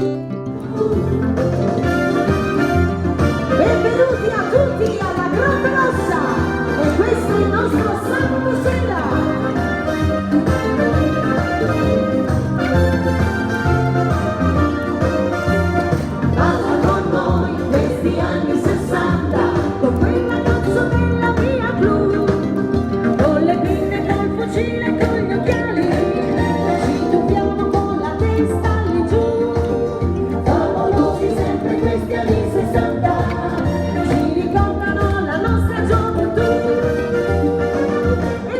Benvenuti a tutti alla Grotta Rossa e questo è il nostro sabato sera. Balla con noi questi anni 60 con quel ragazzo della via blu, con le pinne, col fucile, con gli occhiali, ci tuffiamo con la testa lì giù, favolosi sempre questi anni 60, ci ricordano la nostra gioventù. E